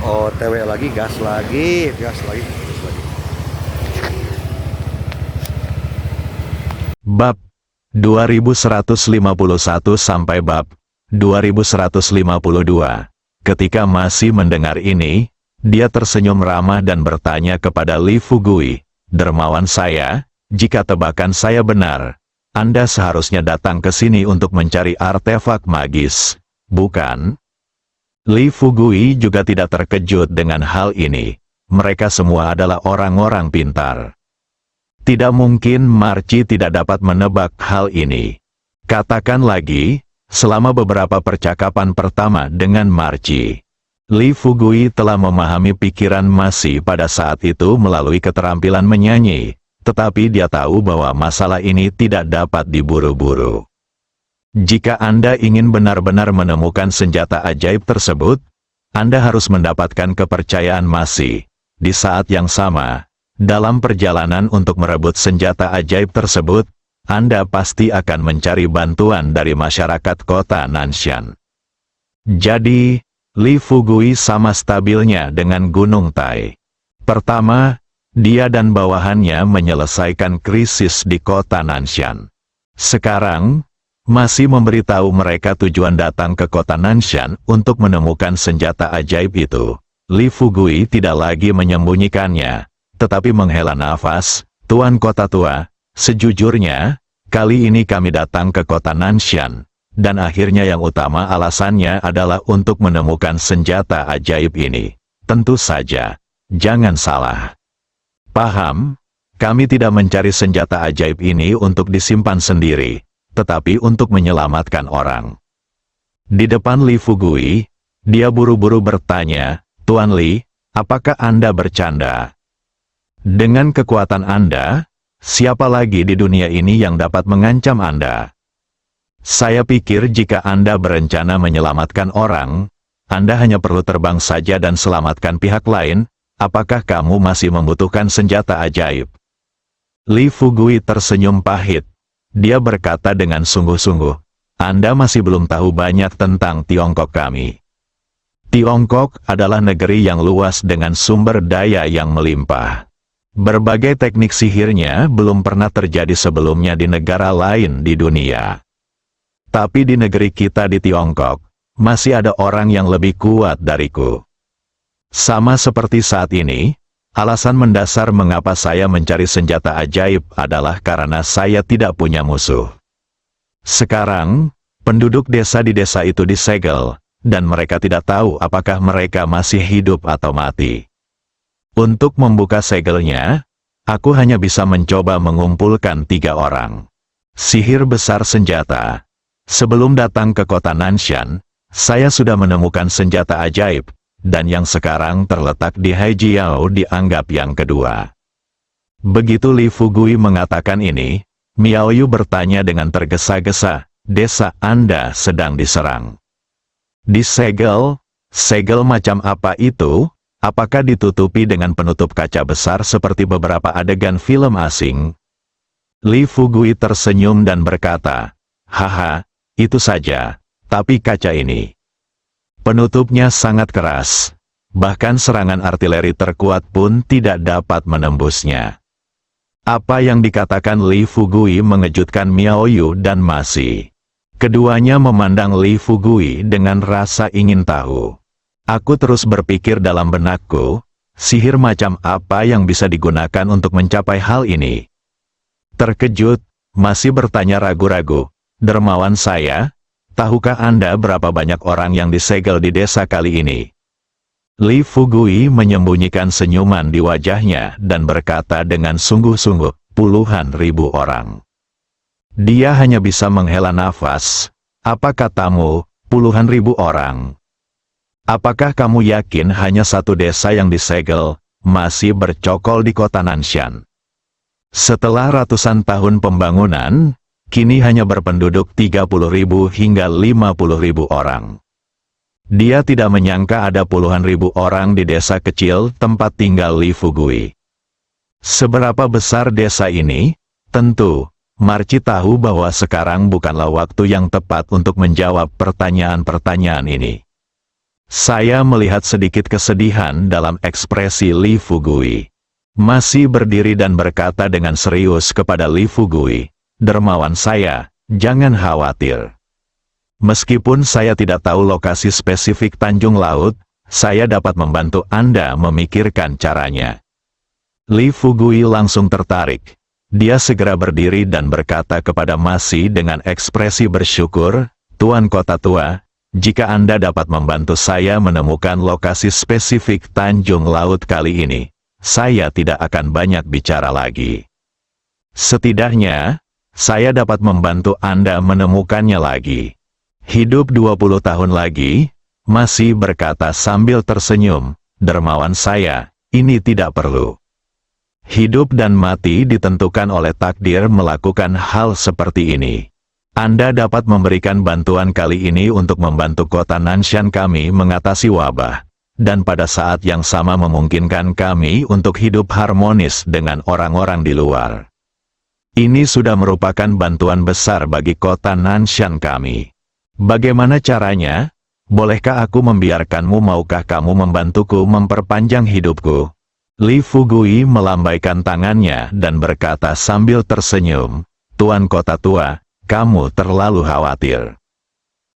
OTW lagi, gas lagi, gas lagi, gas lagi. Bab 2151 sampai bab 2152. Ketika masih mendengar ini, dia tersenyum ramah dan bertanya kepada Li Fugui, "Dermawan saya, jika tebakan saya benar, Anda seharusnya datang ke sini untuk mencari artefak magis, bukan?" Li Fugui juga tidak terkejut dengan hal ini. Mereka semua adalah orang-orang pintar. Tidak mungkin Marci tidak dapat menebak hal ini. Katakan lagi, selama beberapa percakapan pertama dengan Marci, Li Fugui telah memahami pikiran Masi pada saat itu melalui keterampilan menyanyi, tetapi dia tahu bahwa masalah ini tidak dapat diburu-buru. Jika Anda ingin benar-benar menemukan senjata ajaib tersebut, Anda harus mendapatkan kepercayaan Masi. Di saat yang sama, dalam perjalanan untuk merebut senjata ajaib tersebut, Anda pasti akan mencari bantuan dari masyarakat kota Nanshan. Jadi, Li Fugui sama stabilnya dengan Gunung Tai. Pertama, dia dan bawahannya menyelesaikan krisis di kota Nanshan. Sekarang, masih memberitahu mereka tujuan datang ke kota Nanshan untuk menemukan senjata ajaib itu. Li Fugui tidak lagi menyembunyikannya, tetapi menghela nafas. "Tuan kota tua, sejujurnya, kali ini kami datang ke kota Nanshan, dan akhirnya yang utama alasannya adalah untuk menemukan senjata ajaib ini. Tentu saja, jangan salah. Paham, kami tidak mencari senjata ajaib ini untuk disimpan sendiri, tetapi untuk menyelamatkan orang." Di depan Li Fugui, dia buru-buru bertanya, "Tuan Li, apakah Anda bercanda? Dengan kekuatan Anda, siapa lagi di dunia ini yang dapat mengancam Anda? Saya pikir jika Anda berencana menyelamatkan orang, Anda hanya perlu terbang saja dan selamatkan pihak lain. Apakah kamu masih membutuhkan senjata ajaib?" Li Fugui tersenyum pahit. Dia berkata dengan sungguh-sungguh, "Anda masih belum tahu banyak tentang Tiongkok kami. Tiongkok adalah negeri yang luas dengan sumber daya yang melimpah. Berbagai teknik sihirnya belum pernah terjadi sebelumnya di negara lain di dunia. Tapi di negeri kita di Tiongkok, masih ada orang yang lebih kuat dariku. Sama seperti saat ini, alasan mendasar mengapa saya mencari senjata ajaib adalah karena saya tidak punya musuh. Sekarang, penduduk desa di desa itu disegel, dan mereka tidak tahu apakah mereka masih hidup atau mati. Untuk membuka segelnya, aku hanya bisa mencoba mengumpulkan 3 orang. Sihir besar senjata. Sebelum datang ke kota Nanshan, saya sudah menemukan senjata ajaib, dan yang sekarang terletak di Haijiao dianggap yang kedua." Begitu Li Fugui mengatakan ini, Miao Yu bertanya dengan tergesa-gesa, "Desa Anda sedang diserang. Disegel? Segel macam apa itu? Apakah ditutupi dengan penutup kaca besar seperti beberapa adegan film asing?" Li Fugui tersenyum dan berkata, "Haha, itu saja, tapi kaca ini. Penutupnya sangat keras. Bahkan serangan artileri terkuat pun tidak dapat menembusnya." Apa yang dikatakan Li Fugui mengejutkan Miao Yu dan Masi. Keduanya memandang Li Fugui dengan rasa ingin tahu. Aku terus berpikir dalam benakku, sihir macam apa yang bisa digunakan untuk mencapai hal ini. Terkejut, Masi bertanya ragu-ragu, "Dermawan saya, tahukah Anda berapa banyak orang yang disegel di desa kali ini?" Li Fugui menyembunyikan senyuman di wajahnya dan berkata dengan sungguh-sungguh, "Puluhan ribu orang." Dia hanya bisa menghela nafas. "Apa katamu, puluhan ribu orang? Apakah kamu yakin hanya satu desa yang disegel, masih bercokol di kota Nanshan? Setelah ratusan tahun pembangunan, kini hanya berpenduduk 30.000 hingga 50.000 orang." Dia tidak menyangka ada puluhan ribu orang di desa kecil tempat tinggal Li Fugui. Seberapa besar desa ini? Tentu, Marci tahu bahwa sekarang bukanlah waktu yang tepat untuk menjawab pertanyaan-pertanyaan ini. Saya melihat sedikit kesedihan dalam ekspresi Li Fugui. Masih berdiri dan berkata dengan serius kepada Li Fugui, "Dermawan saya, jangan khawatir. Meskipun saya tidak tahu lokasi spesifik Tanjung Laut, saya dapat membantu Anda memikirkan caranya." Li Fugui langsung tertarik. Dia segera berdiri dan berkata kepada Masi dengan ekspresi bersyukur, "Tuan Kota Tua, jika Anda dapat membantu saya menemukan lokasi spesifik Tanjung Laut kali ini, saya tidak akan banyak bicara lagi. Setidaknya, saya dapat membantu Anda menemukannya lagi." "Hidup 20 tahun lagi," Masi berkata sambil tersenyum, "Dermawan saya, ini tidak perlu. Hidup dan mati ditentukan oleh takdir melakukan hal seperti ini. Anda dapat memberikan bantuan kali ini untuk membantu kota Nanshan kami mengatasi wabah, dan pada saat yang sama memungkinkan kami untuk hidup harmonis dengan orang-orang di luar. Ini sudah merupakan bantuan besar bagi kota Nanshan kami. Bagaimana caranya? Bolehkah aku membiarkanmu? Maukah kamu membantuku memperpanjang hidupku?" Li Fugui melambaikan tangannya dan berkata sambil tersenyum, "Tuan Kota Tua, kamu terlalu khawatir.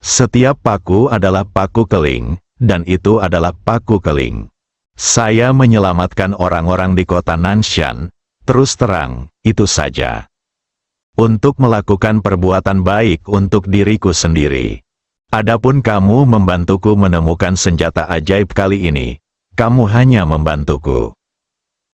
Setiap paku adalah paku keling, dan itu adalah paku keling. Saya menyelamatkan orang-orang di kota Nanshan, terus terang, itu saja. Untuk melakukan perbuatan baik untuk diriku sendiri. Adapun kamu membantuku menemukan senjata ajaib kali ini, kamu hanya membantuku."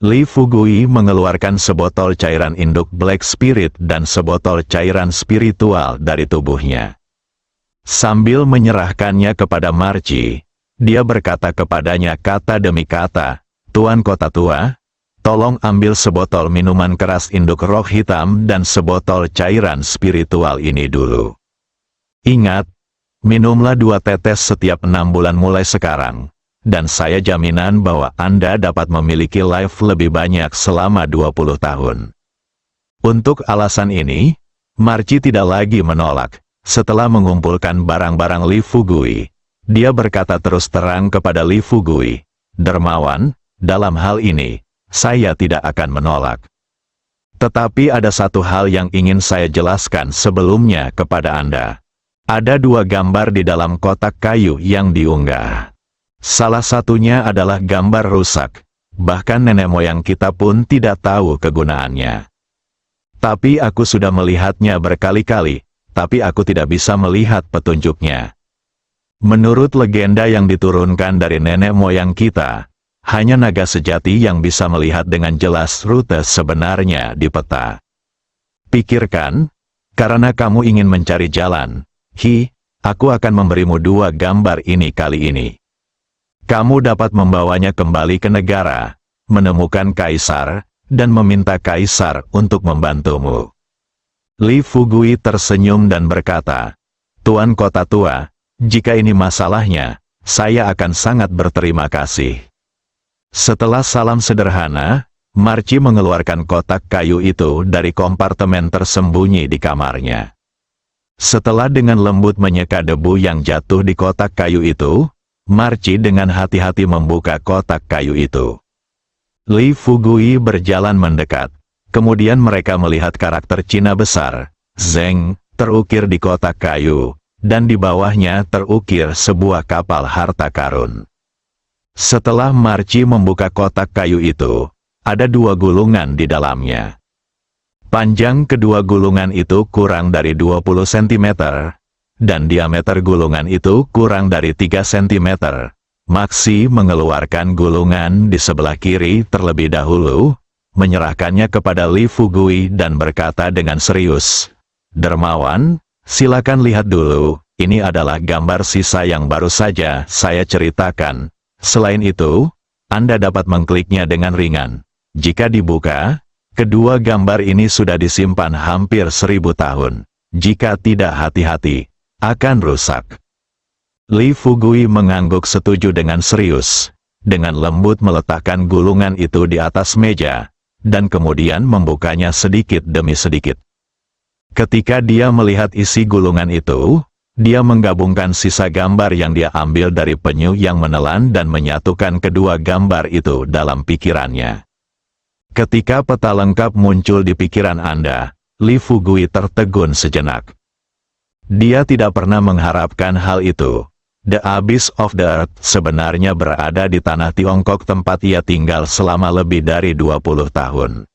Li Fugui mengeluarkan sebotol cairan induk Black Spirit dan sebotol cairan spiritual dari tubuhnya. Sambil menyerahkannya kepada Marci, dia berkata kepadanya kata demi kata, "Tuan Kota Tua, tolong ambil sebotol minuman keras induk roh hitam dan sebotol cairan spiritual ini dulu. Ingat, minumlah 2 tetes setiap 6 bulan mulai sekarang. Dan saya jaminan bahwa Anda dapat memiliki life lebih banyak selama 20 tahun. Untuk alasan ini, Marci tidak lagi menolak. Setelah mengumpulkan barang-barang Li Fugui, dia berkata terus terang kepada Li Fugui, "Dermawan, dalam hal ini, saya tidak akan menolak. Tetapi ada satu hal yang ingin saya jelaskan sebelumnya kepada Anda. Ada 2 gambar di dalam kotak kayu yang diunggah. Salah satunya adalah gambar rusak, bahkan nenek moyang kita pun tidak tahu kegunaannya. Tapi aku sudah melihatnya berkali-kali, tapi aku tidak bisa melihat petunjuknya. Menurut legenda yang diturunkan dari nenek moyang kita, hanya naga sejati yang bisa melihat dengan jelas rute sebenarnya di peta. Pikirkan, karena kamu ingin mencari jalan, aku akan memberimu 2 gambar ini kali ini. Kamu dapat membawanya kembali ke negara, menemukan kaisar, dan meminta kaisar untuk membantumu." Li Fugui tersenyum dan berkata, "Tuan Kota Tua, jika ini masalahnya, saya akan sangat berterima kasih." Setelah salam sederhana, Marci mengeluarkan kotak kayu itu dari kompartemen tersembunyi di kamarnya. Setelah dengan lembut menyeka debu yang jatuh di kotak kayu itu, Marci dengan hati-hati membuka kotak kayu itu. Li Fugui berjalan mendekat. Kemudian mereka melihat karakter Cina besar, Zeng, terukir di kotak kayu, dan di bawahnya terukir sebuah kapal harta karun. Setelah Marci membuka kotak kayu itu, ada 2 gulungan di dalamnya. Panjang kedua gulungan itu kurang dari 20 cm, dan diameter gulungan itu kurang dari 3 cm. Maxi mengeluarkan gulungan di sebelah kiri terlebih dahulu, menyerahkannya kepada Li Fugui dan berkata dengan serius, "Dermawan, silakan lihat dulu, ini adalah gambar sisa yang baru saja saya ceritakan. Selain itu, Anda dapat mengkliknya dengan ringan. Jika dibuka, kedua gambar ini sudah disimpan hampir 1000 tahun. Jika tidak hati-hati, akan rusak." Li Fugui mengangguk setuju dengan serius, dengan lembut meletakkan gulungan itu di atas meja, dan kemudian membukanya sedikit demi sedikit. Ketika dia melihat isi gulungan itu, dia menggabungkan sisa gambar yang dia ambil dari penyu yang menelan dan menyatukan kedua gambar itu dalam pikirannya. Ketika peta lengkap muncul di pikiran Anda, Li Fugui tertegun sejenak. Dia tidak pernah mengharapkan hal itu. The Abyss of the Earth sebenarnya berada di tanah Tiongkok tempat ia tinggal selama lebih dari 20 tahun.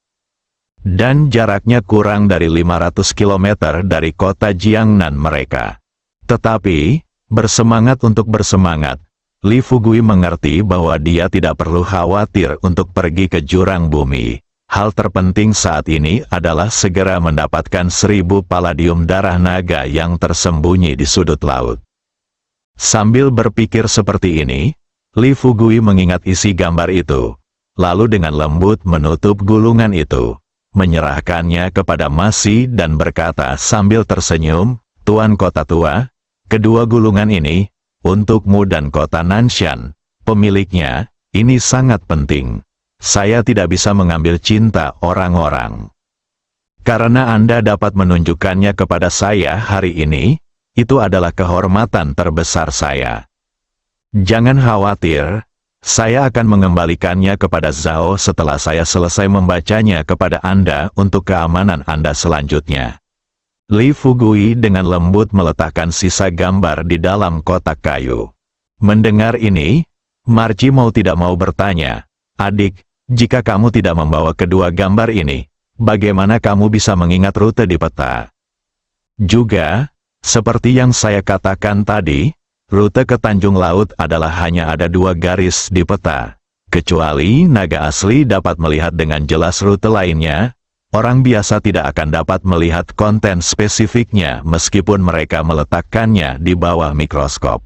Dan jaraknya kurang dari 500 km dari kota Jiangnan mereka. Tetapi, bersemangat untuk bersemangat, Li Fugui mengerti bahwa dia tidak perlu khawatir untuk pergi ke jurang bumi. Hal terpenting saat ini adalah segera mendapatkan 1000 palladium darah naga yang tersembunyi di sudut laut. Sambil berpikir seperti ini, Li Fugui mengingat isi gambar itu, lalu dengan lembut menutup gulungan itu, menyerahkannya kepada Masi dan berkata sambil tersenyum, "Tuan Kota Tua, kedua gulungan ini, untukmu dan Kota Nanshan, pemiliknya, ini sangat penting. Saya tidak bisa mengambil cinta orang-orang. Karena Anda dapat menunjukkannya kepada saya hari ini, itu adalah kehormatan terbesar saya. Jangan khawatir, saya akan mengembalikannya kepada Zhao setelah saya selesai membacanya kepada Anda untuk keamanan Anda selanjutnya." Li Fugui dengan lembut meletakkan sisa gambar di dalam kotak kayu. Mendengar ini, Marci mau tidak mau bertanya, "Adik, jika kamu tidak membawa kedua gambar ini, bagaimana kamu bisa mengingat rute di peta?" Juga, seperti yang saya katakan tadi, rute ke Tanjung Laut adalah hanya ada 2 garis di peta. Kecuali naga asli dapat melihat dengan jelas rute lainnya, orang biasa tidak akan dapat melihat konten spesifiknya meskipun mereka meletakkannya di bawah mikroskop.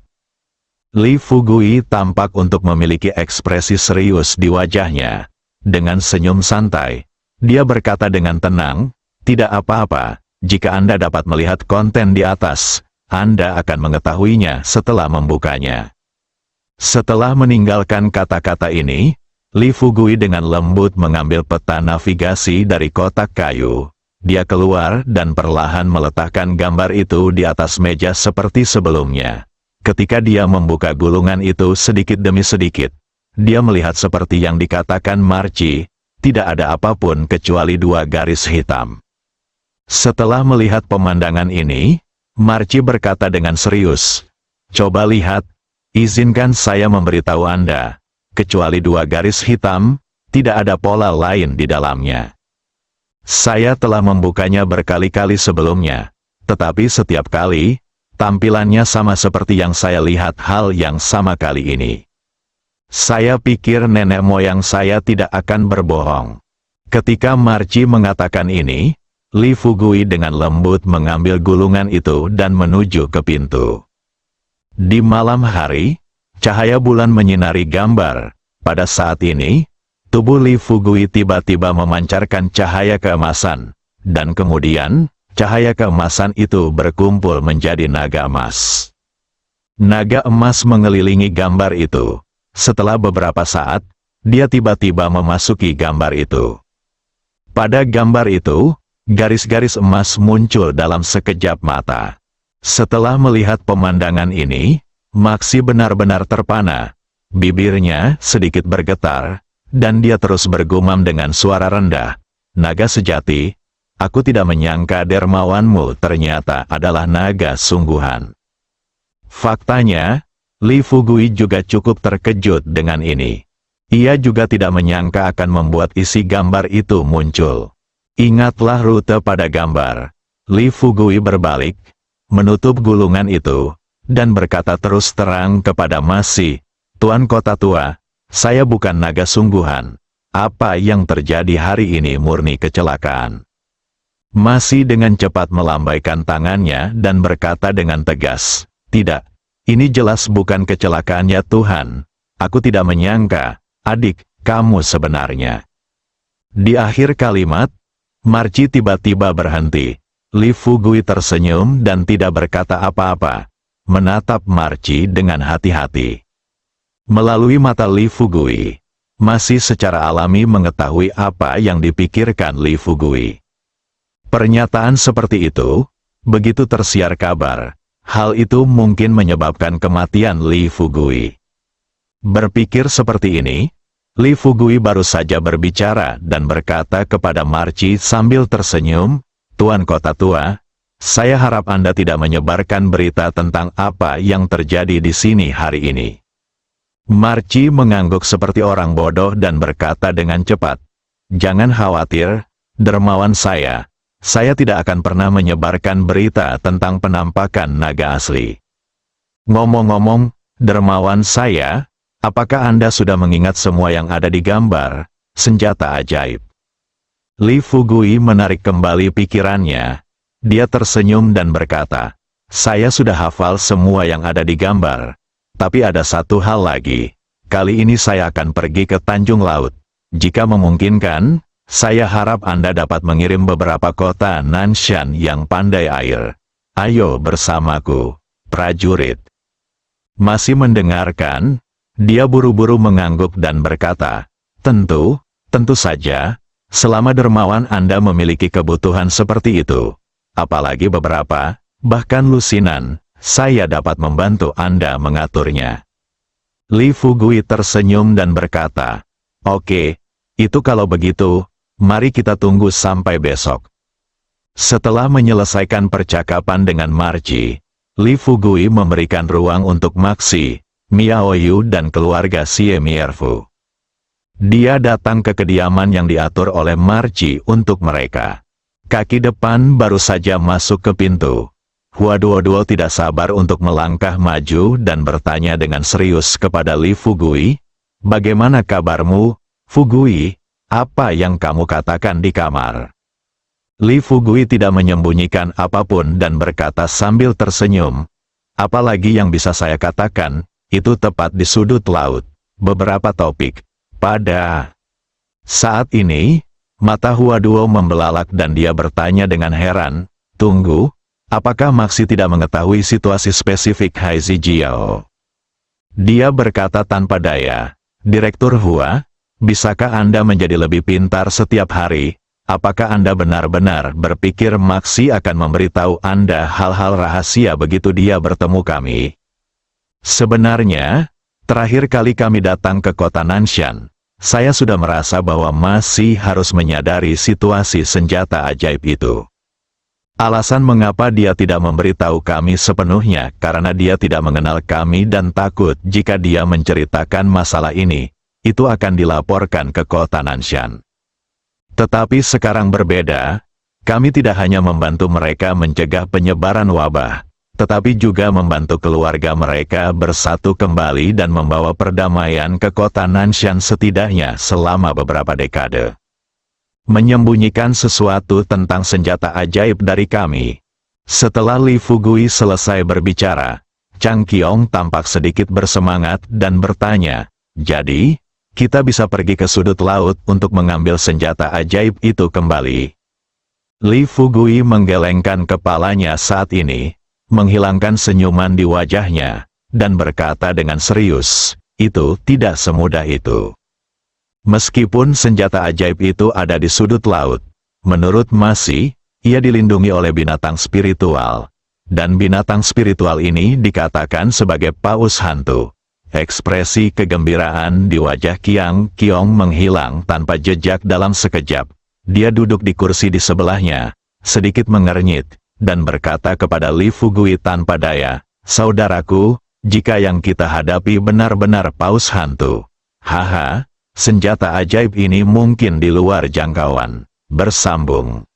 Li Fugui tampak untuk memiliki ekspresi serius di wajahnya. Dengan senyum santai, dia berkata dengan tenang, "Tidak apa-apa, jika Anda dapat melihat konten di atas, Anda akan mengetahuinya setelah membukanya." Setelah meninggalkan kata-kata ini, Li Fugui dengan lembut mengambil peta navigasi dari kotak kayu. Dia keluar dan perlahan meletakkan gambar itu di atas meja seperti sebelumnya. Ketika dia membuka gulungan itu sedikit demi sedikit, dia melihat seperti yang dikatakan Marci, tidak ada apapun kecuali 2 garis hitam. Setelah melihat pemandangan ini, Marci berkata dengan serius, "Coba lihat, izinkan saya memberitahu Anda, kecuali 2 garis hitam, tidak ada pola lain di dalamnya. Saya telah membukanya berkali-kali sebelumnya, tetapi setiap kali, tampilannya sama seperti yang saya lihat hal yang sama kali ini. Saya pikir nenek moyang saya tidak akan berbohong." Ketika Marci mengatakan ini, Li Fugui dengan lembut mengambil gulungan itu dan menuju ke pintu. Di malam hari, cahaya bulan menyinari gambar. Pada saat ini, tubuh Li Fugui tiba-tiba memancarkan cahaya keemasan, dan kemudian, cahaya keemasan itu berkumpul menjadi naga emas. Naga emas mengelilingi gambar itu. Setelah beberapa saat, dia tiba-tiba memasuki gambar itu. Pada gambar itu, garis-garis emas muncul dalam sekejap mata. Setelah melihat pemandangan ini, Maxi benar-benar terpana. Bibirnya sedikit bergetar, dan dia terus bergumam dengan suara rendah, "Naga sejati, aku tidak menyangka dermawanmu ternyata adalah naga sungguhan." Faktanya, Li Fugui juga cukup terkejut dengan ini. Ia juga tidak menyangka akan membuat isi gambar itu muncul. Ingatlah rute pada gambar. Li Fugui berbalik, menutup gulungan itu, dan berkata terus terang kepada Masi, "Tuan Kota Tua, saya bukan naga sungguhan. Apa yang terjadi hari ini murni kecelakaan." Masi dengan cepat melambaikan tangannya dan berkata dengan tegas, "Tidak. Ini jelas bukan kecelakaan ya Tuhan. Aku tidak menyangka, adik, kamu sebenarnya." Di akhir kalimat, Marci tiba-tiba berhenti. Li Fugui tersenyum dan tidak berkata apa-apa, menatap Marci dengan hati-hati. Melalui mata Li Fugui, Masi secara alami mengetahui apa yang dipikirkan Li Fugui. Pernyataan seperti itu, begitu tersiar kabar, Hal itu mungkin menyebabkan kematian Li Fugui. Berpikir seperti ini, Li Fugui baru saja berbicara dan berkata kepada Marci sambil tersenyum, "Tuan Kota Tua, saya harap Anda tidak menyebarkan berita tentang apa yang terjadi di sini hari ini." Marci mengangguk seperti orang bodoh dan berkata dengan cepat, "Jangan khawatir, dermawan saya tidak akan pernah menyebarkan berita tentang penampakan naga asli." Ngomong-ngomong, dermawan saya, apakah Anda sudah mengingat semua yang ada di gambar senjata ajaib? Li Fugui menarik kembali pikirannya. Dia tersenyum dan berkata, "Saya sudah hafal semua yang ada di gambar. Tapi ada satu hal lagi. Kali ini saya akan pergi ke Tanjung Laut. Jika memungkinkan, saya harap Anda dapat mengirim beberapa kota Nanshan yang pandai air. Ayo bersamaku, prajurit." Masih mendengarkan, dia buru-buru mengangguk dan berkata, tentu saja, selama dermawan Anda memiliki kebutuhan seperti itu. Apalagi beberapa, bahkan lusinan, saya dapat membantu Anda mengaturnya." Li Fugui tersenyum dan berkata, "Oke, itu kalau begitu, mari kita tunggu sampai besok." Setelah menyelesaikan percakapan dengan Marci, Li Fugui memberikan ruang untuk Maxi, Miaoyu dan keluarga Xie Mierfu. Dia datang ke kediaman yang diatur oleh Marci untuk mereka. Kaki depan baru saja masuk ke pintu. Hua Duo tidak sabar untuk melangkah maju dan bertanya dengan serius kepada Li Fugui, "Bagaimana kabarmu, Fugui? Apa yang kamu katakan di kamar?" Li Fugui tidak menyembunyikan apapun dan berkata sambil tersenyum, "Apalagi yang bisa saya katakan, itu tepat di sudut laut. Beberapa topik. Pada saat ini, mata Hua Duo membelalak dan dia bertanya dengan heran, "Tunggu, apakah Maxi tidak mengetahui situasi spesifik Hai Zijiao?" Dia berkata tanpa daya, "Direktur Hua, bisakah Anda menjadi lebih pintar setiap hari? Apakah Anda benar-benar berpikir Maxi akan memberitahu Anda hal-hal rahasia begitu dia bertemu kami?" "Sebenarnya, terakhir kali kami datang ke kota Nanshan, saya sudah merasa bahwa masih harus menyadari situasi senjata ajaib itu. Alasan mengapa dia tidak memberitahu kami sepenuhnya karena dia tidak mengenal kami dan takut jika dia menceritakan masalah ini, itu akan dilaporkan ke kota Nanshan. Tetapi sekarang berbeda, kami tidak hanya membantu mereka mencegah penyebaran wabah, tetapi juga membantu keluarga mereka bersatu kembali dan membawa perdamaian ke kota Nanshan setidaknya selama beberapa dekade. Menyembunyikan sesuatu tentang senjata ajaib dari kami." Setelah Li Fugui selesai berbicara, Chang Qiong tampak sedikit bersemangat dan bertanya, "Jadi, kita bisa pergi ke sudut laut untuk mengambil senjata ajaib itu kembali?" Li Fugui menggelengkan kepalanya saat ini, menghilangkan senyuman di wajahnya, dan berkata dengan serius, "Itu tidak semudah itu. Meskipun senjata ajaib itu ada di sudut laut, menurut Maxi, ia dilindungi oleh binatang spiritual. Dan binatang spiritual ini dikatakan sebagai paus hantu." Ekspresi kegembiraan di wajah Qiang Qiong menghilang tanpa jejak dalam sekejap. Dia duduk di kursi di sebelahnya, sedikit mengernyit, dan berkata kepada Li Fugui tanpa daya, "Saudaraku, jika yang kita hadapi benar-benar paus hantu, haha, senjata ajaib ini mungkin di luar jangkauan." Bersambung.